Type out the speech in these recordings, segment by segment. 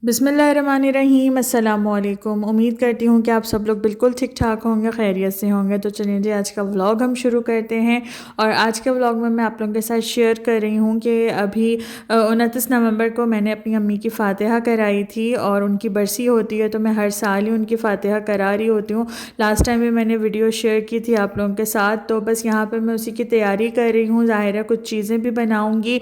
बिस्मिल्लाहिर्रहमानिर्रहीम। अस्सलामुअलैकुम। उम्मीद करती हूँ कि आप सब लोग बिल्कुल ठीक ठाक होंगे, खैरियत से होंगे। तो चलिए जी, आज का व्लॉग हम शुरू करते हैं। और आज के व्लॉग में मैं आप लोगों के साथ शेयर कर रही हूँ कि अभी 29 नवंबर को मैंने अपनी अम्मी की फ़ातिहा कराई थी और उनकी बरसी होती है, तो मैं हर साल ही उनकी फ़ातिहा करा रही होती हूँ। लास्ट टाइम भी मैंने वीडियो शेयर की थी आप लोगों के साथ, तो बस यहाँ पर मैं उसी की तैयारी कर रही हूँ। ज़ाहिर है कुछ चीज़ें भी बनाऊँगी।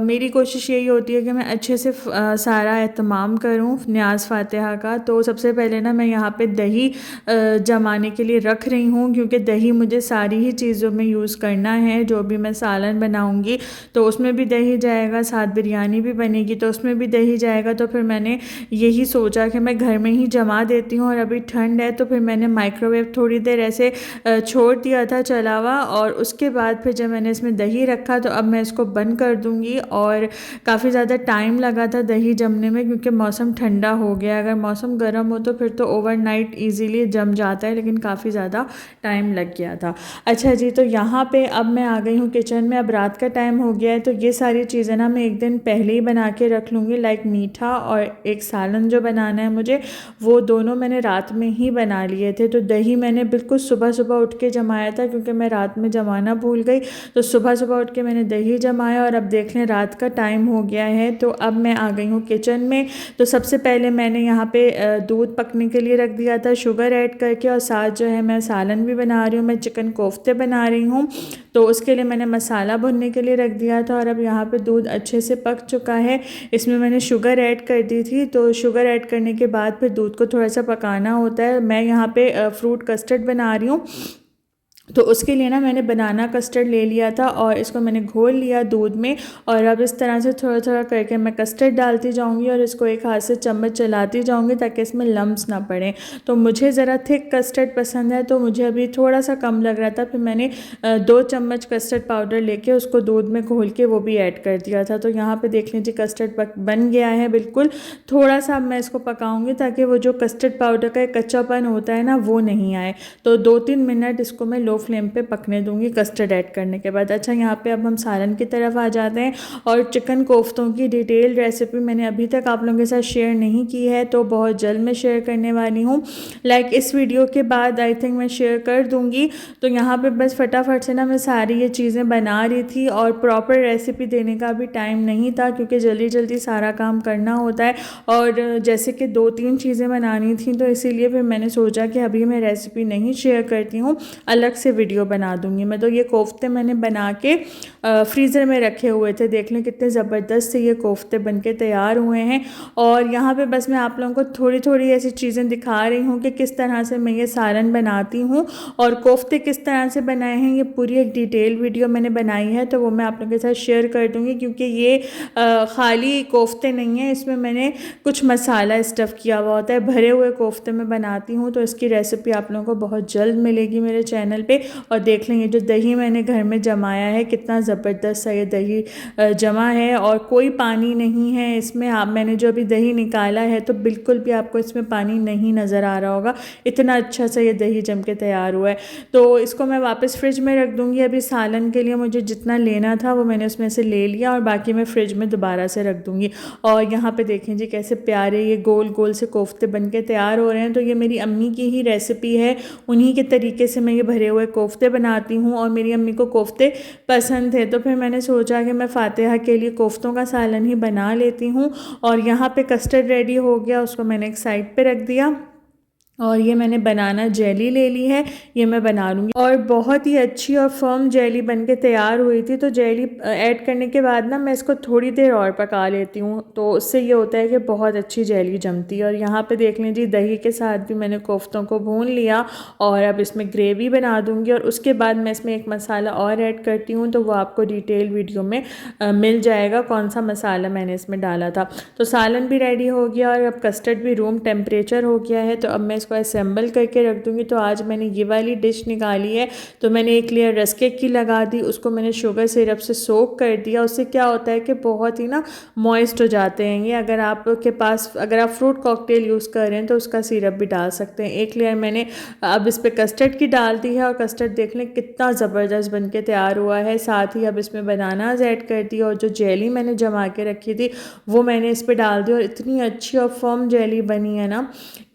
मेरी कोशिश यही होती है कि मैं अच्छे से सारा एहतमाम करूँ न्याज़ फ़ातिहा का। तो सबसे पहले ना मैं यहाँ पे दही जमाने के लिए रख रही हूँ, क्योंकि दही मुझे सारी ही चीज़ों में यूज़ करना है। जो भी मैं सालन बनाऊँगी तो उसमें भी दही जाएगा, साथ बिरयानी भी बनेगी तो उसमें भी दही जाएगा। तो फिर मैंने यही सोचा कि मैं घर में ही जमा देती हूँ। और अभी ठंड है तो फिर मैंने माइक्रोवेव थोड़ी देर ऐसे छोड़ दिया था चला हुआ, और उसके बाद फिर जब मैंने इसमें दही रखा तो अब मैं इसको बंद कर दूँगी। और काफ़ी ज़्यादा टाइम लगा था दही जमने में, क्योंकि मौसम ठंडा हो गया। अगर मौसम गर्म हो तो फिर तो ओवरनाइट इजीली जम जाता है, लेकिन काफ़ी ज़्यादा टाइम लग गया था। अच्छा जी, तो यहाँ पे अब मैं आ गई हूँ किचन में। अब रात का टाइम हो गया है, तो ये सारी चीज़ें ना मैं एक दिन पहले ही बना के रख लूँगी। लाइक मीठा और एक सालन जो बनाना है मुझे, वो दोनों मैंने रात में ही बना लिए थे। तो दही मैंने बिल्कुल सुबह सुबह उठ के जमाया था, क्योंकि मैं रात में जमाना भूल गई। तो सुबह सुबह उठ के मैंने दही जमाया, और अब देख लें रात का टाइम हो गया है। तो अब मैं आ गई हूँ किचन में। तो सबसे पहले मैंने यहाँ पे दूध पकने के लिए रख दिया था, शुगर ऐड करके। और साथ जो है मैं सालन भी बना रही हूँ, मैं चिकन कोफ्ते बना रही हूँ। तो उसके लिए मैंने मसाला भुनने के लिए रख दिया था। और अब यहाँ पे दूध अच्छे से पक चुका है। इसमें मैंने शुगर ऐड कर दी थी। तो शुगर ऐड करने के बाद फिर दूध को थोड़ा सा पकाना होता है। मैं यहाँ पे फ्रूट कस्टर्ड बना रही हूँ, तो उसके लिए ना मैंने बनाना कस्टर्ड ले लिया था और इसको मैंने घोल लिया दूध में। और अब इस तरह से थोड़ा थोड़ा करके मैं कस्टर्ड डालती जाऊंगी, और इसको एक हाथ से चम्मच चलाती जाऊंगी ताकि इसमें लम्स ना पड़े। तो मुझे ज़रा थिक कस्टर्ड पसंद है, तो मुझे अभी थोड़ा सा कम लग रहा था। फिर मैंने 2 चम्मच कस्टर्ड पाउडर लेके उसको दूध में घोल के वो भी ऐड कर दिया था। तो यहाँ पर देख लीजिए कस्टर्ड बन गया है बिल्कुल। थोड़ा सा अब मैं इसको पकाऊंगी ताकि वो जो कस्टर्ड पाउडर का एक कच्चापन होता है ना, वो नहीं आए। तो 2-3 मिनट इसको मैं लो फ्लेम पे पकने दूंगी कस्टर्ड ऐड करने के बाद। अच्छा, यहाँ पे अब हम सालन की तरफ आ जाते हैं। और चिकन कोफ्तों की डिटेल रेसिपी मैंने अभी तक आप लोगों के साथ शेयर नहीं की है, तो बहुत जल्द मैं शेयर करने वाली हूँ। लाइक इस वीडियो के बाद आई थिंक मैं शेयर कर दूँगी। तो यहाँ पे बस फटाफट से ना मैं सारी ये चीज़ें बना रही थी, और प्रॉपर रेसिपी देने का भी टाइम नहीं था, क्योंकि जल्दी जल्दी सारा काम करना होता है। और जैसे कि 2-3 चीज़ें बनानी थी, तो इसीलिए फिर मैंने सोचा कि अभी मैं रेसिपी नहीं शेयर करती हूँ, अलग से वीडियो बना दूंगी मैं। तो ये कोफ्ते मैंने बना के फ्रीज़र में रखे हुए थे। देख लें कितने ज़बरदस्त से ये कोफ्ते बन के तैयार हुए हैं। और यहाँ पे बस मैं आप लोगों को थोड़ी थोड़ी ऐसी चीज़ें दिखा रही हूँ कि किस तरह से मैं ये सालन बनाती हूँ और कोफ्ते किस तरह से बनाए हैं। ये पूरी एक डिटेल वीडियो मैंने बनाई है, तो वो मैं आप लोगों के साथ शेयर कर दूँगी, क्योंकि ये खाली कोफ्ते नहीं है, इसमें मैंने कुछ मसाला स्टफ़ किया हुआ होता है। भरे हुए कोफ्ते मैं बनाती हूँ, तो इसकी रेसिपी आप लोगों को बहुत जल्द मिलेगी मेरे चैनल पे। और देख लें ये जो दही मैंने घर में जमाया है, कितना ज़बरदस्त सा ये दही जमा है, और कोई पानी नहीं है इसमें। आप मैंने जो अभी दही निकाला है तो बिल्कुल भी आपको इसमें पानी नहीं नज़र आ रहा होगा। इतना अच्छा सा ये दही जम के तैयार हुआ है। तो इसको मैं वापस फ्रिज में रख दूँगी। अभी सालन के लिए मुझे जितना लेना था वो मैंने उसमें से ले लिया, और बाकी मैं फ्रिज में दोबारा से रख दूँगी। और यहाँ पर देखें जी कैसे प्यारे ये गोल गोल से कोफ्ते बन के तैयार हो रहे हैं। तो ये मेरी अम्मी की ही रेसिपी है, उन्हीं के तरीके से मैं ये भरे हुए कोफ्ते बनाती हूँ, और मेरी अम्मी को कोफ्ते पसंद थे। तो फिर मैंने सोचा कि मैं फ़ातिहा के लिए कोफ्तों का सालन ही बना लेती हूँ। और यहाँ पे कस्टर्ड रेडी हो गया, उसको मैंने एक साइड पे रख दिया। और ये मैंने बनाना जेली ले ली है, ये मैं बना लूँगी। और बहुत ही अच्छी और फर्म जेली बन के तैयार हुई थी। तो जेली ऐड करने के बाद ना मैं इसको थोड़ी देर और पका लेती हूँ, तो उससे ये होता है कि बहुत अच्छी जेली जमती है। और यहाँ पे देख लीजिए दही के साथ भी मैंने कोफ्तों को भून लिया, और अब इसमें ग्रेवी बना दूँगी। और उसके बाद मैं इसमें एक मसाला और ऐड करती हूँ, तो वो आपको डिटेल वीडियो में मिल जाएगा कौन सा मसाला मैंने इसमें डाला था। तो सालन भी रेडी हो गया, और अब कस्टर्ड भी रूम टेम्परेचर हो गया है। तो अब मैं इसको इसको असेंबल करके रख दूँगी। तो आज मैंने ये वाली डिश निकाली है। तो मैंने एक लेयर रस्क केक की लगा दी, उसको मैंने शुगर सिरप से सोक कर दिया। उससे क्या होता है कि बहुत ही ना मॉइस्ट हो जाते हैं ये। अगर आप फ्रूट कॉकटेल यूज़ कर रहे हैं तो उसका सिरप भी डाल सकते हैं। एक लेयर मैंने अब इस पर कस्टर्ड की डाल दी है और कस्टर्ड देख लें कितना ज़बरदस्त बन के तैयार हुआ है। साथ ही अब इसमें बनानाज ऐड कर दी और जो जेली मैंने जमा के रखी थी वो मैंने इस पर डाल दी। और इतनी अच्छी और फर्म जेली बनी है ना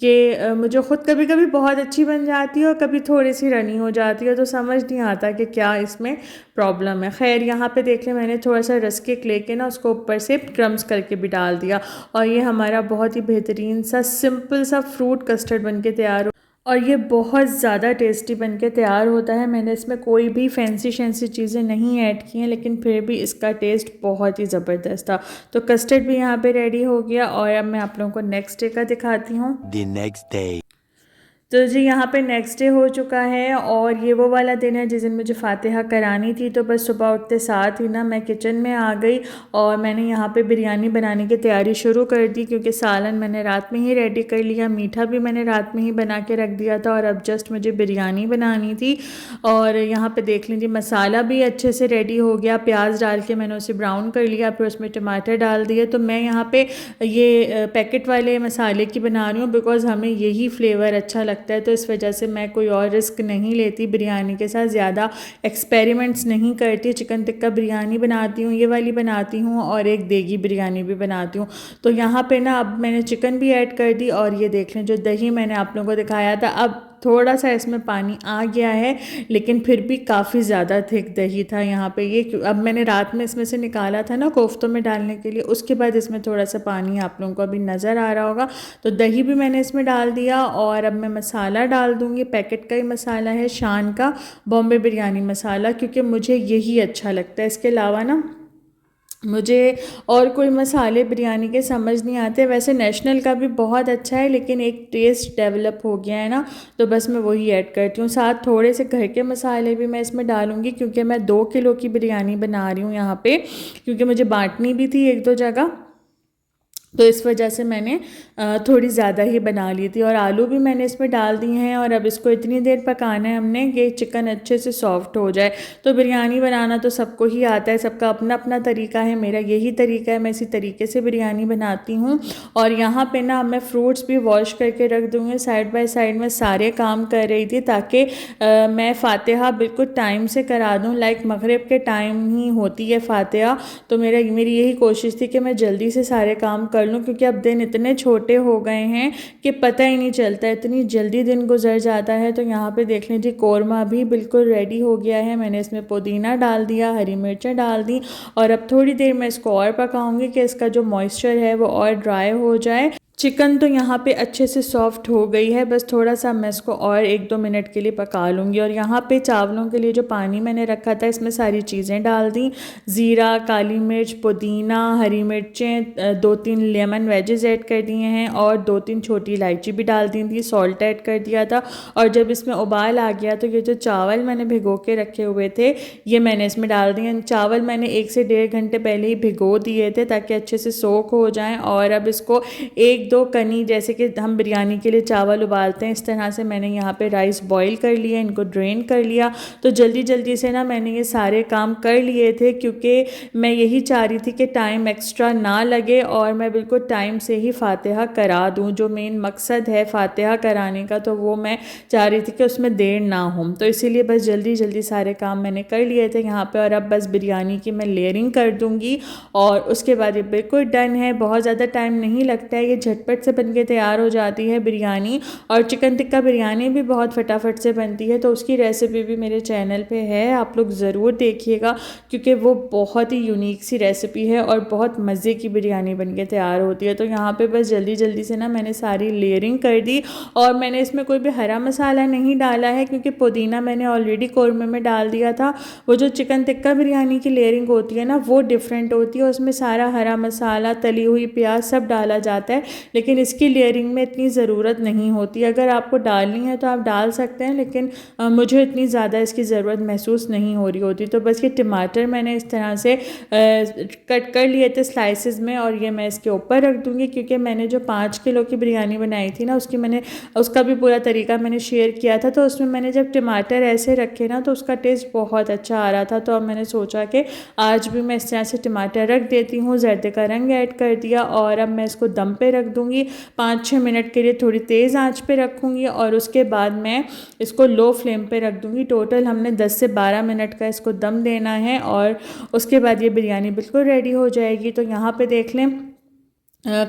कि मुझे ख़ुद कभी कभी बहुत अच्छी बन जाती है और कभी थोड़ी सी रनी हो जाती है, तो समझ नहीं आता कि क्या इसमें प्रॉब्लम है। खैर यहाँ पे देख लें मैंने थोड़ा सा रस्क केक लेके ना उसको ऊपर से क्रम्स करके भी डाल दिया और ये हमारा बहुत ही बेहतरीन सा सिंपल सा फ्रूट कस्टर्ड बन के तैयार हो और ये बहुत ज़्यादा टेस्टी बन के तैयार होता है। मैंने इसमें कोई भी फैंसी चीज़ें नहीं ऐड की हैं, लेकिन फिर भी इसका टेस्ट बहुत ही ज़बरदस्त था। तो कस्टर्ड भी यहाँ पे रेडी हो गया और अब मैं आप लोगों को नेक्स्ट डे का दिखाती हूँ। The next day. तो जी यहाँ पे नेक्स्ट डे हो चुका है और ये वो वाला दिन है जिस दिन मुझे फातिहा करानी थी। तो बस सुबह उठते साथ ही ना मैं किचन में आ गई और मैंने यहाँ पे बिरयानी बनाने की तैयारी शुरू कर दी, क्योंकि सालन मैंने रात में ही रेडी कर लिया, मीठा भी मैंने रात में ही बना के रख दिया था और अब जस्ट मुझे बिरयानी बनानी थी। और यहाँ पर देख लीजिए मसाला भी अच्छे से रेडी हो गया, प्याज डाल के मैंने उसे ब्राउन कर लिया, फिर उसमें टमाटर डाल दिए। तो मैं यहाँ पर ये पैकेट वाले मसाले की बना रही हूँ बिकॉज़ हमें यही फ्लेवर अच्छा लगता है, तो इस वजह से मैं कोई और रिस्क नहीं लेती, बिरयानी के साथ ज़्यादा एक्सपेरिमेंट्स नहीं करती। चिकन टिक्का बिरयानी बनाती हूँ, ये वाली बनाती हूँ और एक देगी बिरयानी भी बनाती हूँ। तो यहाँ पे ना अब मैंने चिकन भी ऐड कर दी और ये देख लें जो दही मैंने आप लोगों को दिखाया था, अब थोड़ा सा इसमें पानी आ गया है, लेकिन फिर भी काफ़ी ज़्यादा थिक दही था यहाँ पे। ये अब मैंने रात में इसमें से निकाला था ना कोफ्तों में डालने के लिए, उसके बाद इसमें थोड़ा सा पानी आप लोगों को अभी नज़र आ रहा होगा। तो दही भी मैंने इसमें डाल दिया और अब मैं मसाला डाल दूँगी। पैकेट का ही मसाला है, शान का बॉम्बे बिरयानी मसाला, क्योंकि मुझे यही अच्छा लगता है। इसके अलावा ना मुझे और कोई मसाले बिरयानी के समझ नहीं आते। वैसे नेशनल का भी बहुत अच्छा है, लेकिन एक टेस्ट डेवलप हो गया है ना, तो बस मैं वही ऐड करती हूँ। साथ थोड़े से घर के मसाले भी मैं इसमें डालूँगी, क्योंकि मैं 2 किलो की बिरयानी बना रही हूँ यहाँ पे, क्योंकि मुझे बांटनी भी थी 1-2 जगह, तो इस वजह से मैंने थोड़ी ज़्यादा ही बना ली थी। और आलू भी मैंने इसमें डाल दिए हैं और अब इसको इतनी देर पकाना है हमने कि चिकन अच्छे से सॉफ्ट हो जाए। तो बिरयानी बनाना तो सबको ही आता है, सबका अपना अपना तरीका है, मेरा यही तरीका है, मैं इसी तरीके से बिरयानी बनाती हूँ। और यहाँ पे ना मैं फ्रूट्स भी वॉश करके रख दूँगी, साइड बाय साइड में सारे काम कर रही थी ताकि मैं फातिहा बिल्कुल टाइम से करा दूँ। लाइक मगरिब के टाइम ही होती है फातिहा, तो मेरी यही कोशिश थी कि मैं जल्दी से सारे काम कर लूँ, क्योंकि अब दिन इतने छोटे हो गए हैं कि पता ही नहीं चलता, इतनी जल्दी दिन गुजर जाता है। तो यहाँ पे देख लीजिए कोरमा भी बिल्कुल रेडी हो गया है। मैंने इसमें पुदीना डाल दिया, हरी मिर्चें डाल दी और अब थोड़ी देर मैं इसको और पकाऊंगी कि इसका जो मॉइस्चर है वो और ड्राई हो जाए। चिकन तो यहाँ पे अच्छे से सॉफ्ट हो गई है, बस थोड़ा सा मैं इसको और 1-2 मिनट के लिए पका लूँगी। और यहाँ पे चावलों के लिए जो पानी मैंने रखा था इसमें सारी चीज़ें डाल दी, ज़ीरा, काली मिर्च, पुदीना, हरी मिर्चें, 2-3 लेमन वेजेस ऐड कर दिए हैं और 2-3 छोटी इलायची भी डाल दी थी, सॉल्ट ऐड कर दिया था। और जब इसमें उबाल आ गया तो ये जो चावल मैंने भिगो के रखे हुए थे ये मैंने इसमें डाल दिए। चावल मैंने 1 से 1.5 घंटे पहले ही भिगो दिए थे ताकि अच्छे से सोख हो जाएँ। और अब इसको 1-2 कनी, जैसे कि हम बिरयानी के लिए चावल उबालते हैं, इस तरह से मैंने यहाँ पे राइस बॉईल कर लिया, इनको ड्रेन कर लिया। तो जल्दी जल्दी से ना मैंने ये सारे काम कर लिए थे, क्योंकि मैं यही चाह रही थी कि टाइम एक्स्ट्रा ना लगे और मैं बिल्कुल टाइम से ही फातिहा करा दूँ। जो मेन मकसद है फातिहा कराने का, तो वो मैं चाह रही थी कि उसमें देर ना हो, तो इसीलिए बस जल्दी जल्दी सारे काम मैंने कर लिए थे यहाँ पे। और अब बस बिरयानी की मैं लेयरिंग कर दूँगी और उसके बाद ये बिल्कुल डन है। बहुत ज़्यादा टाइम नहीं लगता है, ये झटपट से बन के तैयार हो जाती है बिरयानी। और चिकन टिक्का बिरयानी भी बहुत फटाफट से बनती है, तो उसकी रेसिपी भी मेरे चैनल पे है, आप लोग ज़रूर देखिएगा, क्योंकि वो बहुत ही यूनिक सी रेसिपी है और बहुत मज़े की बिरयानी बन के तैयार होती है। तो यहाँ पे बस जल्दी जल्दी से ना मैंने सारी लेयरिंग कर दी और मैंने इसमें कोई भी हरा मसाला नहीं डाला है, क्योंकि पुदीना मैंने ऑलरेडी कौरमे में डाल दिया था। वो जो चिकन टिक्का बिरयानी की लेयरिंग होती है ना वो डिफरेंट होती है, उसमें सारा हरा मसाला, तली हुई प्याज सब डाला जाता है, लेकिन इसकी लेयरिंग में इतनी ज़रूरत नहीं होती। अगर आपको डालनी है तो आप डाल सकते हैं, लेकिन मुझे इतनी ज़्यादा इसकी ज़रूरत महसूस नहीं हो रही होती। तो बस ये टमाटर मैंने इस तरह से कट कर लिए थे स्लाइसेस में, और ये मैं इसके ऊपर रख दूँगी, क्योंकि मैंने जो 5 किलो की बिरयानी बनाई थी ना, उसका भी पूरा तरीका मैंने शेयर किया था। तो उसमें मैंने जब टमाटर ऐसे रखे ना, तो उसका टेस्ट बहुत अच्छा आ रहा था। तो अब मैंने सोचा कि आज भी मैं इस तरह से टमाटर रख देती हूँ, ज़र्दे का रंग ऐड कर दिया, और अब मैं इसको दम पे रख दूँगी 5-6 मिनट के लिए। थोड़ी तेज़ आंच पे रखूँगी और उसके बाद मैं इसको लो फ्लेम पे रख दूँगी। टोटल हमने 10 से 12 मिनट का इसको दम देना है, और उसके बाद ये बिरयानी बिल्कुल रेडी हो जाएगी। तो यहाँ पे देख लें,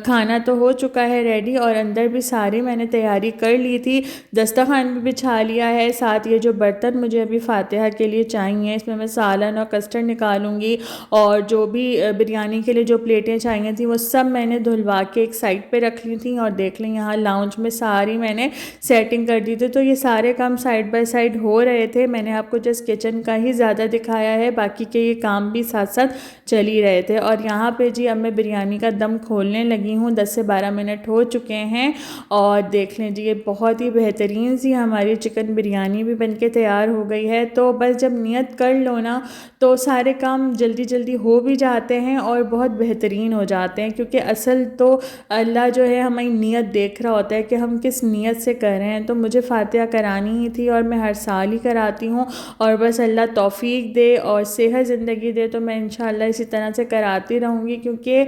खाना तो हो चुका है रेडी, और अंदर भी सारी मैंने तैयारी कर ली थी। दस्तरखान भी बिछा लिया है। साथ ये जो बर्तन मुझे अभी फातिहा के लिए चाहिए, इसमें मैं सालन और कस्टर्ड निकालूंगी, और जो भी बिरयानी के लिए जो प्लेटें चाहिए थी वो सब मैंने धुलवा के एक साइड पे रख ली थी। और देख लें, यहाँ लाउंज में सारी मैंने सेटिंग कर दी थी। तो ये सारे काम साइड बाय साइड हो रहे थे। मैंने आपको जस्ट किचन का ही ज़्यादा दिखाया है, बाकी के ये काम भी साथ साथ चल ही रहे थे। और यहाँ पे जी अब मैं बिरयानी का दम खोलने लगी हूँ। 10 से 12 मिनट हो चुके हैं, और देख लें जी, ये बहुत ही बेहतरीन सी हमारी चिकन बिरयानी भी बनके तैयार हो गई है। तो बस जब नियत कर लो ना, तो सारे काम जल्दी जल्दी हो भी जाते हैं और बहुत बेहतरीन हो जाते हैं, क्योंकि असल तो अल्लाह जो है हमारी नियत देख रहा होता है कि हम किस नियत से कर रहे हैं। तो मुझे फातिहा करानी ही थी, और मैं हर साल ही कराती हूँ, और बस अल्लाह तौफीक दे और सेहत ज़िंदगी दे तो मैं इंशाअल्लाह इसी तरह से कराती रहूँगी। क्योंकि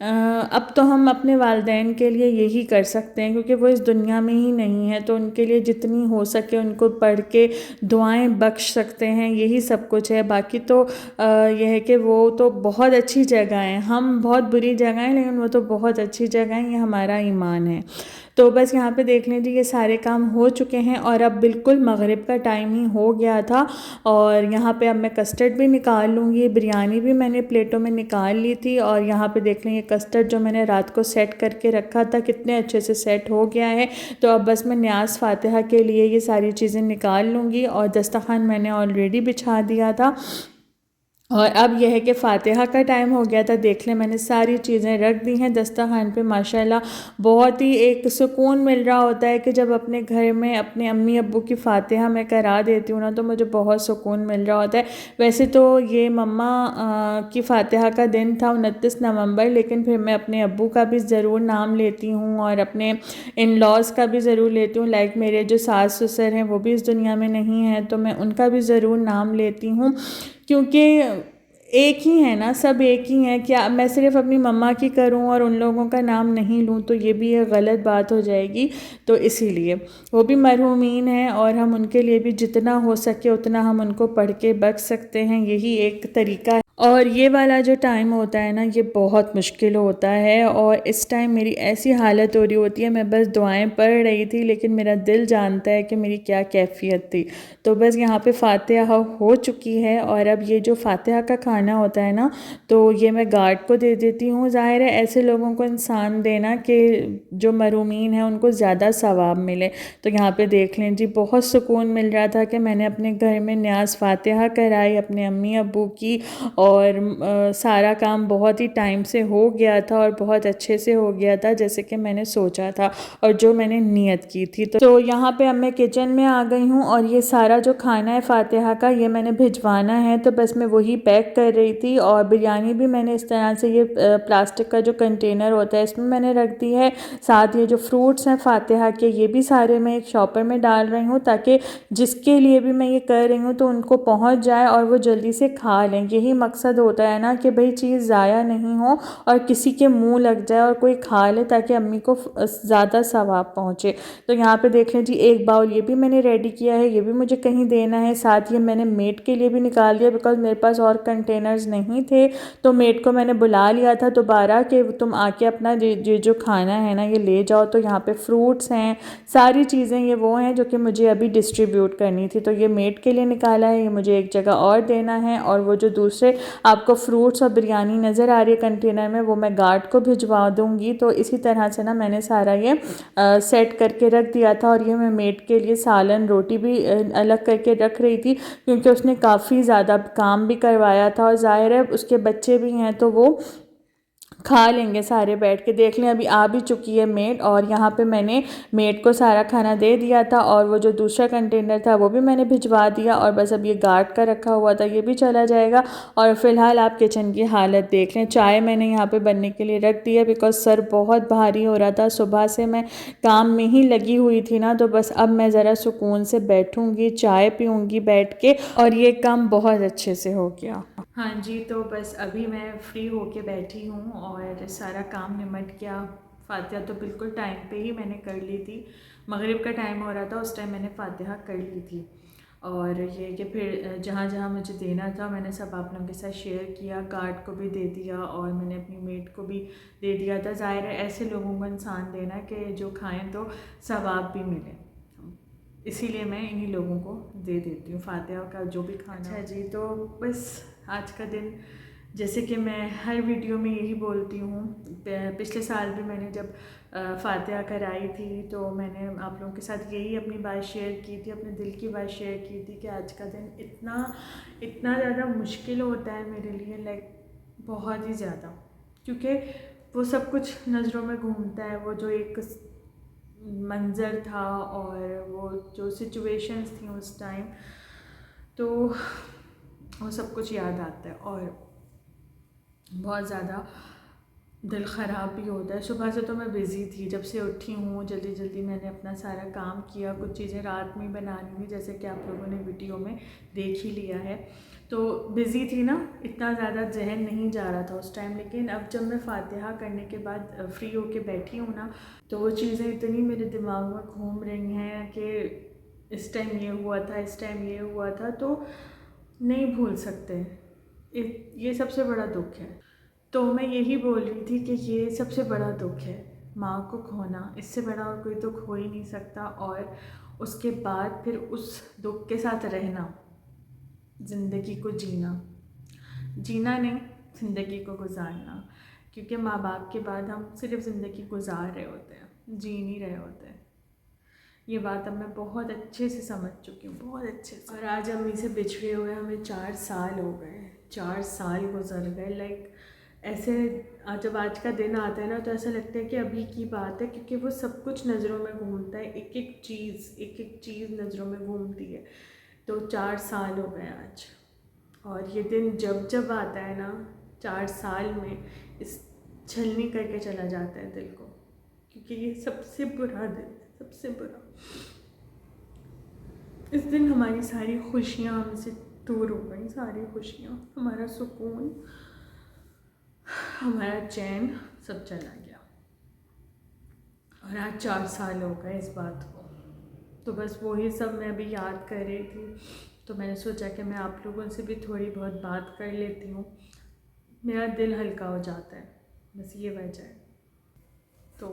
अब तो हम अपने वालिदैन के लिए यही कर सकते हैं, क्योंकि वो इस दुनिया में ही नहीं है। तो उनके लिए जितनी हो सके उनको पढ़ के दुआएं बख्श सकते हैं, यही सब कुछ है। बाकी तो यह है कि वो तो बहुत अच्छी जगह है, हम बहुत बुरी जगह हैं, लेकिन वो तो बहुत अच्छी जगह है। ये हमारा ईमान है। तो बस यहाँ पे देख लीजिए, ये सारे काम हो चुके हैं, और अब बिल्कुल मगरिब का टाइम ही हो गया था। और यहाँ पे अब मैं कस्टर्ड भी निकाल लूँगी। बिरयानी भी मैंने प्लेटों में निकाल ली थी, और यहाँ पे देख लें, ये कस्टर्ड जो मैंने रात को सेट करके रखा था कितने अच्छे से सेट हो गया है। तो अब बस मैं न्याज़ फातिहा के लिए ये सारी चीज़ें निकाल लूँगी, और दस्तरखान मैंने ऑलरेडी बिछा दिया था। और अब यह है कि फातिहा का टाइम हो गया था। देख लें, मैंने सारी चीज़ें रख दी हैं दस्तरखान पे। माशाल्लाह बहुत ही एक सुकून मिल रहा होता है कि जब अपने घर में अपने अम्मी अब्बू की फातिहा मैं करा देती हूँ ना, तो मुझे बहुत सुकून मिल रहा होता है। वैसे तो ये मम्मा की फातिहा का दिन था 29 नवंबर, लेकिन फिर मैं अपने अब्बू का भी ज़रूर नाम लेती हूँ, और अपने इन लॉज़ का भी ज़रूर लेती हूँ। लाइक मेरे जो सास ससुर हैं वो भी इस दुनिया में नहीं हैं, तो मैं उनका भी ज़रूर नाम लेती हूँ, क्योंकि एक ही है ना, सब एक ही हैं। क्या मैं सिर्फ अपनी मम्मा की करूं और उन लोगों का नाम नहीं लूं, तो ये भी एक गलत बात हो जाएगी। तो इसीलिए वो भी मरहूमीन हैं, और हम उनके लिए भी जितना हो सके उतना हम उनको पढ़ के बच सकते हैं, यही एक तरीका है। और ये वाला जो टाइम होता है ना, ये बहुत मुश्किल होता है, और इस टाइम मेरी ऐसी हालत हो रही होती है, मैं बस दुआएं पढ़ रही थी, लेकिन मेरा दिल जानता है कि मेरी क्या कैफियत थी। तो बस यहाँ पे फातिहा हो चुकी है, और अब ये जो फातिहा का खाना होता है ना, तो ये मैं गार्ड को दे देती हूँ। ज़ाहिर है ऐसे लोगों को इंसान देना कि जो मरूमीन है उनको ज़्यादा सवाब मिले। तो यहाँ पे देख लें जी, बहुत सुकून मिल रहा था कि मैंने अपने घर में न्याज़ फातिहा कराई अपने अम्मी अब्बू की, और सारा काम बहुत ही टाइम से हो गया था, और बहुत अच्छे से हो गया था जैसे कि मैंने सोचा था और जो मैंने नियत की थी। तो यहाँ पे अब मैं किचन में आ गई हूँ, और ये सारा जो खाना है फातिहा का ये मैंने भिजवाना है, तो बस मैं वही पैक कर रही थी। और बिरयानी भी मैंने इस तरह से ये प्लास्टिक का जो कंटेनर होता है इसमें मैंने रख दी है। साथ ये जो फ्रूट्स हैं फातिहा के, ये भी सारे मैं एक शॉपर में डाल रही हूँ, ताकि जिसके लिए भी मैं ये कर रही हूँ तो उनको पहुँच जाए और वो जल्दी से खा लें। यही मकसद होता है ना, कि भाई चीज़ ज़ाया नहीं हो और किसी के मुंह लग जाए और कोई खा ले, ताकि अम्मी को ज़्यादा सवाब पहुँचे। तो यहाँ पे देख लें जी, एक बाउल ये भी मैंने रेडी किया है, ये भी मुझे कहीं देना है। साथ ये मैंने मेट के लिए भी निकाल दिया, बिकॉज मेरे पास और कंटेनर्स नहीं थे, तो मेट को मैंने बुला लिया था दोबारा कि तुम आके अपना ये जो खाना है ना ये ले जाओ। तो यहाँ पे फ्रूट्स हैं, सारी चीज़ें ये वो हैं जो कि मुझे अभी डिस्ट्रीब्यूट करनी थी, तो ये मेट के लिए निकाला है, ये मुझे एक जगह और देना है। और वो जो दूसरे आपको फ्रूट्स और बिरयानी नज़र आ रही है कंटेनर में, वो मैं गार्ड को भिजवा दूँगी। तो इसी तरह से ना मैंने सारा ये सेट करके रख दिया था। और ये मैं मेट के लिए सालन रोटी भी अलग करके रख रही थी, क्योंकि उसने काफ़ी ज़्यादा काम भी करवाया था, और ज़ाहिर है उसके बच्चे भी हैं तो वो खा लेंगे सारे बैठ के। देख लें अभी आ भी चुकी है मेड, और यहाँ पे मैंने मेड को सारा खाना दे दिया था, और वो जो दूसरा कंटेनर था वो भी मैंने भिजवा दिया, और बस अब ये गार्ड का रखा हुआ था ये भी चला जाएगा। और फ़िलहाल आप किचन की हालत देख लें। चाय मैंने यहाँ पे बनने के लिए रख दी है, बिकॉज़ सर बहुत भारी हो रहा था, सुबह से मैं काम में ही लगी हुई थी ना, तो बस अब मैं ज़रा सुकून से बैठूँगी, चाय पीऊँगी बैठ के, और ये काम बहुत अच्छे से हो गया। हाँ जी, तो बस अभी मैं फ़्री होके बैठी हूँ और सारा काम निमट गया। फ़ातिहा तो बिल्कुल टाइम पे ही मैंने कर ली थी। मगरिब का टाइम हो रहा था, उस टाइम मैंने फ़ातिहा कर ली थी। और ये कि फिर जहाँ जहाँ मुझे देना था मैंने सब आप लोगों के साथ शेयर किया। गार्ड को भी दे दिया और मैंने अपनी मेड को भी दे दिया था। ज़ाहिर है ऐसे लोगों को इंसान देना कि जो खाएँ तो सवाब भी मिले, इसीलिए मैं इन्हीं लोगों को दे देती हूँ फ़ातिहा का जो भी खाना। अच्छा जी, तो बस आज का दिन, जैसे कि मैं हर वीडियो में यही बोलती हूँ, पिछले साल भी मैंने जब फ़ातिहा कराई थी तो मैंने आप लोगों के साथ यही अपनी बात शेयर की थी, अपने दिल की बात शेयर की थी कि आज का दिन इतना ज़्यादा मुश्किल होता है मेरे लिए, लाइक बहुत ही ज़्यादा, क्योंकि वो सब कुछ नज़रों में घूमता है। वो जो एक मंज़र था और वो जो सिचुएशंस थी उस टाइम, तो वो सब कुछ याद आता है और बहुत ज़्यादा दिल ख़राब भी होता है। सुबह से तो मैं बिज़ी थी, जब से उठी हूँ जल्दी जल्दी मैंने अपना सारा काम किया। कुछ चीज़ें रात में बनानी थी, जैसे कि आप लोगों ने वीडियो में देख ही लिया है। तो बिज़ी थी ना, इतना ज़्यादा जहन नहीं जा रहा था उस टाइम। लेकिन अब जब मैं फ़ातिहा करने के बाद फ्री होके बैठी हूँ ना, तो वो चीज़ें इतनी मेरे दिमाग में घूम रही हैं कि इस टाइम ये हुआ था, इस टाइम ये हुआ था, तो नहीं भूल सकते। ये सबसे बड़ा दुख है। तो मैं यही बोल रही थी कि ये सबसे बड़ा दुख है, माँ को खोना। इससे बड़ा और कोई दुख हो ही नहीं सकता। और उसके बाद फिर उस दुख के साथ रहना, ज़िंदगी को जीना नहीं, ज़िंदगी को गुजारना। क्योंकि माँ बाप के बाद हम सिर्फ ज़िंदगी गुजार रहे होते हैं, जी नहीं रहे होते हैं। ये बात अब मैं बहुत अच्छे से समझ चुकी हूँ, बहुत अच्छे से। और आज अम्मी से बिछड़े हुए हमें 4 साल हो गए, 4 साल गुजर गए। लाइक ऐसे जब आज का दिन आता है ना, तो ऐसा लगता है कि अभी की बात है, क्योंकि वो सब कुछ नज़रों में घूमता है, एक एक चीज़ नज़रों में घूमती है। तो 4 साल हो गए आज, और ये दिन जब जब आता है ना 4 साल में, इस छलनी करके चला जाता है दिल को, क्योंकि ये सबसे बुरा दिन है, सबसे बुरा। इस दिन हमारी सारी खुशियाँ हमसे दूर हो गई, सारी खुशियाँ, हमारा सुकून, हमारा चैन सब चला गया। और आज 4 साल हो गए इस बात को। तो बस वही सब मैं अभी याद कर रही थी, तो मैंने सोचा कि मैं आप लोगों से भी थोड़ी बहुत बात कर लेती हूँ, मेरा दिल हल्का हो जाता है, बस ये वजह है। तो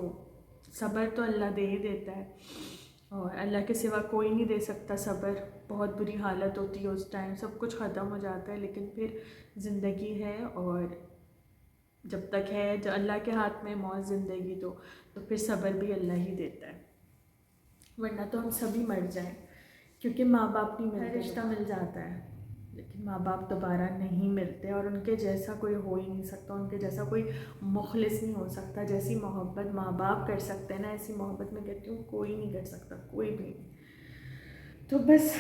सब्र तो अल्लाह दे ही देता है, और अल्लाह के सिवा कोई नहीं दे सकता सब्र। बहुत बुरी हालत होती है उस टाइम, सब कुछ ख़त्म हो जाता है, लेकिन फिर ज़िंदगी है, और जब तक है जो अल्लाह के हाथ में मौत ज़िंदगी, तो फिर सब्र भी अल्लाह ही देता है। वरना तो हम सभी मर जाएं, क्योंकि माँ बाप नहीं मिलते, रिश्ता मिल जाता है लेकिन माँ बाप दोबारा नहीं मिलते, और उनके जैसा कोई हो ही नहीं सकता, उनके जैसा कोई मुखलिस नहीं हो सकता। जैसी मोहब्बत माँ बाप कर सकते हैं ना, ऐसी मोहब्बत मैं कहती हूँ कोई नहीं कर सकता, कोई भी नहीं। तो बस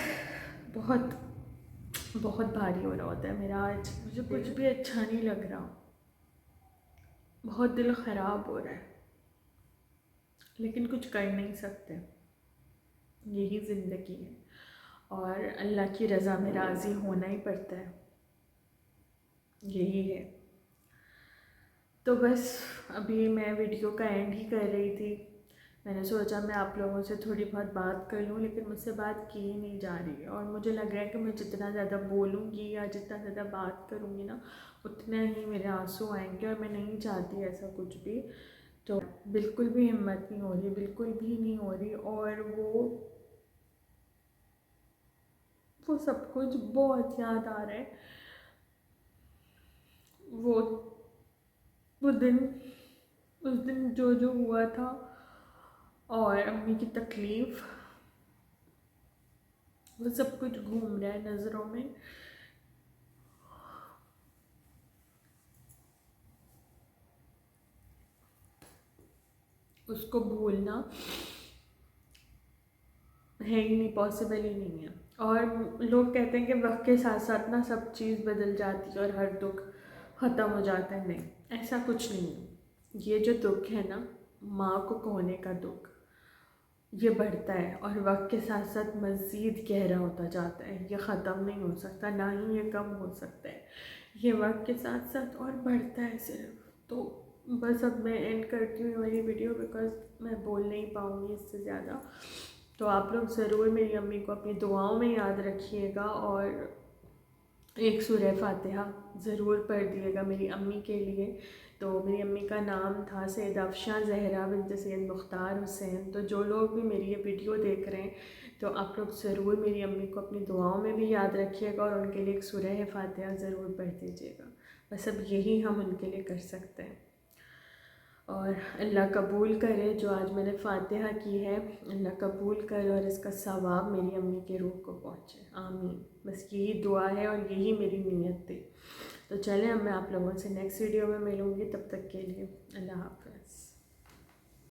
बहुत बहुत भारी हो रहा होता है मेरा आज, मुझे कुछ भी अच्छा नहीं लग रहा, बहुत दिल ख़राब हो रहा है, लेकिन कुछ कर नहीं सकते, यही ज़िंदगी है, और अल्लाह की रज़ा में राज़ी होना ही पड़ता है, यही है। तो बस अभी मैं वीडियो का एंड ही कर रही थी। मैंने सोचा मैं आप लोगों से थोड़ी बहुत बात कर लूँ, लेकिन मुझसे बात की ही नहीं जा रही है, और मुझे लग रहा है कि मैं जितना ज़्यादा बोलूँगी या जितना ज़्यादा बात करूँगी ना, उतना ही मेरे आंसू आएंगे, और मैं नहीं चाहती ऐसा कुछ भी। तो बिल्कुल भी हिम्मत नहीं हो रही, बिल्कुल भी नहीं हो रही, और वो सब कुछ बहुत याद आ रहा है। वो वो दिन, उस दिन जो जो हुआ था, और अम्मी की तकलीफ़, वो सब कुछ घूम रहा है नज़रों में। उसको भूलना है ही नहीं, पॉसिबल ही नहीं है। और लोग कहते हैं कि वक्त के साथ साथ ना सब चीज़ बदल जाती है और हर दुख ख़त्म हो जाता है। नहीं, ऐसा कुछ नहीं है। ये जो दुख है ना, माँ को खोने का दुख, ये बढ़ता है और वक्त के साथ साथ मज़ीद गहरा होता जाता है। ये ख़त्म नहीं हो सकता, ना ही ये कम हो सकता है। ये वक्त के साथ साथ और बढ़ता है सिर्फ। तो बस अब मैं एंड करती हूँ मेरी वीडियो, बिकॉज़ मैं बोल नहीं पाऊँगी इससे ज़्यादा। तो आप लोग ज़रूर मेरी अम्मी को अपनी दुआओं में याद रखिएगा और एक सूरह फातिहा ज़रूर पढ़ दिएगा मेरी अम्मी के लिए। तो मेरी अम्मी का नाम था सैयद अफ़शां ज़हरा बिन्त सैयद मुख्तार हुसैन। तो जो लोग भी मेरी ये वीडियो देख रहे हैं, तो आप लोग ज़रूर मेरी अम्मी को अपनी दुआओं में भी याद रखिएगा और उनके लिए एक सूरह फातिहा ज़रूर पढ़ दीजिएगा। बस अब यही हम उनके लिए कर सकते हैं। और अल्लाह कबूल करे जो आज मैंने फ़ातिहा की है, अल्लाह कबूल करे और इसका सवाब मेरी अम्मी के रूह को पहुँचे, आमीन। बस यही दुआ है और यही मेरी नीयत थी। तो चलें, अब मैं आप लोगों से नेक्स्ट वीडियो में मिलूँगी। तब तक के लिए अल्लाह हाफ़िज़।